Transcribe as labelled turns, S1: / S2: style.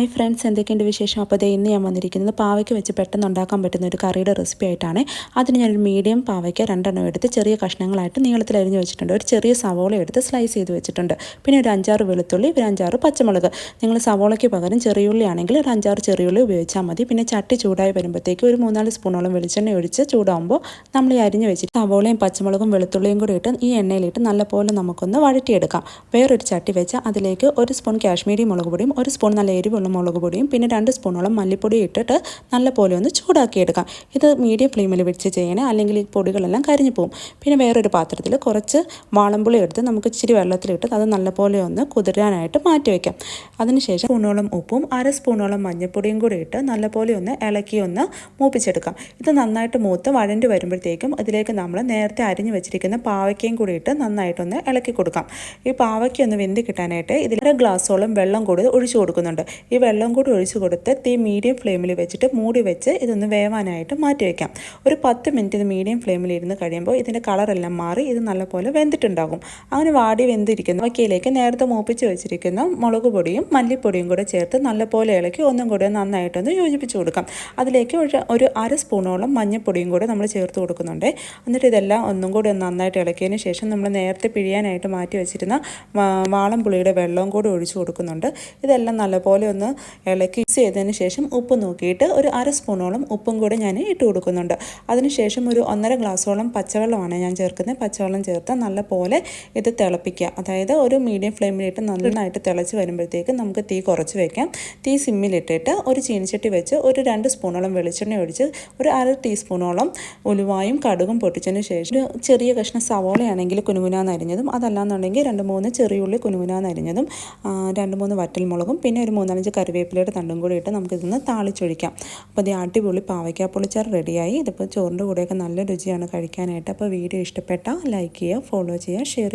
S1: Hi friends, എന്തൊക്കെയുണ്ട് വിശേഷം? അപ്പോൾ ദേ ഇന്ന് ഞാൻ വന്നിരിക്കുന്നത് പാവയ്ക്ക് വെച്ച് പെട്ടെന്ന് ഉണ്ടാക്കാൻ പറ്റുന്ന ഒരു കറിയുടെ റെസിപ്പി ആയിട്ടാണ്. അതിന് ഞാനൊരു മീഡിയം പാവയ്ക്ക് 2 എടുത്ത് ചെറിയ കഷ്ണങ്ങളായിട്ട് നീളത്തിൽ അരിഞ്ഞ് വെച്ചിട്ടുണ്ട്. ഒരു ചെറിയ സവോള എടുത്ത് സ്ലൈസ് ചെയ്ത് വെച്ചിട്ടുണ്ട്. പിന്നെ ഒരു 5-6 വെളുത്തുള്ളി, ഒരു 5-6 പച്ചമുളക്. നിങ്ങൾ സവോളയ്ക്ക് പകരം ചെറിയുള്ളി ആണെങ്കിൽ ഒരു 5-6 ചെറിയുള്ളി ഉപയോഗിച്ചാൽ മതി. പിന്നെ ചട്ടി ചൂടായി വരുമ്പോഴത്തേക്ക് ഒരു 3-4 സ്പൂണോളം വെളിച്ചെണ്ണ ഒഴിച്ച് ചൂടാകുമ്പോൾ നമ്മൾ ഈ അരിഞ്ഞ് വെച്ചിട്ട് സവോളയും പച്ചമുളകും വെളുത്തുള്ളിയും കൂടി ഇട്ട് ഈ എണ്ണയിലിട്ട് നല്ലപോലെ നമുക്കൊന്ന് വഴറ്റിയെടുക്കാം. വേറൊരു ചട്ടി വെച്ച് അതിലേക്ക് 1 സ്പൂൺ കാശ്മീരി മുളക് പൊടിയും 1 സ്പൂൺ നല്ല എരിവുള്ള മുളക് പൊടിയും പിന്നെ 2 സ്പൂണോളം മല്ലിപ്പൊടി ഇട്ടിട്ട് നല്ലപോലെ ഒന്ന് ചൂടാക്കിയെടുക്കാം. ഇത് മീഡിയം ഫ്ലെയിമിൽ വെച്ച് ചെയ്യണേ, അല്ലെങ്കിൽ ഈ പൊടികളെല്ലാം കരിഞ്ഞു പോകും. പിന്നെ വേറൊരു പാത്രത്തിൽ കുറച്ച് വാളംപുളി എടുത്ത് നമുക്ക് ഇച്ചിരി വെള്ളത്തിലിട്ട് അത് നല്ലപോലെ ഒന്ന് കുതിരാനായിട്ട് മാറ്റി വയ്ക്കാം. അതിനുശേഷം സ്പൂണോളം ഉപ്പും 1/2 സ്പൂണോളം മഞ്ഞൾപ്പൊടിയും കൂടി ഇട്ട് നല്ലപോലെ ഒന്ന് ഇളക്കി ഒന്ന് മൂപ്പിച്ചെടുക്കാം. ഇത് നന്നായിട്ട് മൂത്ത് വഴണ്ടി വരുമ്പോഴത്തേക്കും ഇതിലേക്ക് നമ്മൾ നേരത്തെ അരിഞ്ഞു വെച്ചിരിക്കുന്ന പാവയ്ക്കയും കൂടി ഇട്ട് നന്നായിട്ടൊന്ന് ഇളക്കി കൊടുക്കാം. ഈ പാവയ്ക്ക ഒന്ന് വെന്ത് കിട്ടാനായിട്ട് ഇതിൽ 1 ഗ്ലാസോളം വെള്ളം കൂടി ഒഴിച്ചു കൊടുക്കുന്നുണ്ട്. ഈ വെള്ളം കൂടി ഒഴിച്ചു കൊടുത്ത് തീ മീഡിയം ഫ്ലെയിമിൽ വെച്ചിട്ട് മൂടി വെച്ച് ഇതൊന്ന് വേവാനായിട്ട് മാറ്റി വയ്ക്കാം. ഒരു 10 മിനിറ്റ് ഇത് മീഡിയം ഫ്ലെയിമിൽ ഇരുന്ന് കഴിയുമ്പോൾ ഇതിൻ്റെ കളറെല്ലാം മാറി ഇത് നല്ലപോലെ വെന്തിട്ടുണ്ടാകും. അങ്ങനെ വാടി വെന്തിരിക്കുന്ന വക്കയിലേക്ക് നേരത്തെ മൂപ്പിച്ച് വെച്ചിരിക്കുന്ന മുളക് പൊടിയും മല്ലിപ്പൊടിയും കൂടെ ചേർത്ത് നല്ലപോലെ ഇളക്കി ഒന്നും കൂടെ നന്നായിട്ടൊന്ന് യോജിപ്പിച്ച് കൊടുക്കാം. അതിലേക്ക് ഒരു 1/2 സ്പൂണോളം മഞ്ഞൾപ്പൊടിയും കൂടെ നമ്മൾ ചേർത്ത് കൊടുക്കുന്നുണ്ട്. എന്നിട്ട് ഇതെല്ലാം ഒന്നും കൂടി നന്നായിട്ട് ഇളക്കിയതിന് ശേഷം നമ്മൾ നേരത്തെ പിഴിയാനായിട്ട് മാറ്റി വെച്ചിരുന്ന വാളംപുളിയുടെ വെള്ളവും കൂടി ഒഴിച്ചു കൊടുക്കുന്നുണ്ട്. ഇതെല്ലാം നല്ലപോലെ ഒന്ന് ഇളക്കി മിക്സ് ചെയ്തതിന് ശേഷം ഉപ്പ് നോക്കിയിട്ട് ഒരു 1/2 സ്പൂണോളം ഉപ്പും കൂടെ ഞാൻ ഇട്ട് കൊടുക്കുന്നുണ്ട്. അതിനുശേഷം ഒരു 1.5 ഗ്ലാസോളം പച്ചവെള്ളമാണ് ഞാൻ ചേർക്കുന്നത്. പച്ചവെള്ളം ചേർത്ത് നല്ലപോലെ ഇത് തിളപ്പിക്കുക. അതായത് ഒരു മീഡിയം ഫ്ലെയിമിലിട്ട് നന്നായിട്ട് തിളച്ച് വരുമ്പോഴത്തേക്ക് നമുക്ക് തീ കുറച്ച് വയ്ക്കാം. തീ സിമ്മിലിട്ടിട്ട് ഒരു ചീനിച്ചട്ടി വെച്ച് ഒരു 2 സ്പൂണോളം വെളിച്ചെണ്ണ ഒഴിച്ച് ഒരു 1/2 ടീസ്പൂണോളം ഉലുവായും കടുകും പൊട്ടിച്ചതിന് ശേഷം ഒരു ചെറിയ കഷ്ണം സവോളയാണെങ്കിൽ കുനുകുനാന്ന് അരിഞ്ഞതും, അതല്ലാന്നുണ്ടെങ്കിൽ 2-3 ചെറിയുള്ളി കുനുകുനാന്ന് അരിഞ്ഞതും, 2-3 വറ്റൽമുളകും പിന്നെ ഒരു 3-5 കറിവേപ്പിലയുടെ തണ്ടും കൂടി ഇട്ട് നമുക്കിതൊന്ന് താളിച്ചൊഴിക്കാം. അപ്പോൾ ഇത് അടിപൊളി പാവയ്ക്ക പുളിച്ചാർ റെഡിയായി. ഇതിപ്പോൾ ചോറിൻ്റെ കൂടെയൊക്കെ നല്ല രുചിയാണ് കഴിക്കാനായിട്ട്. അപ്പോൾ വീഡിയോ ഇഷ്ടപ്പെട്ടാൽ ലൈക്ക് ചെയ്യുക, ഫോളോ ചെയ്യുക, ഷെയർ ചെയ്യുക.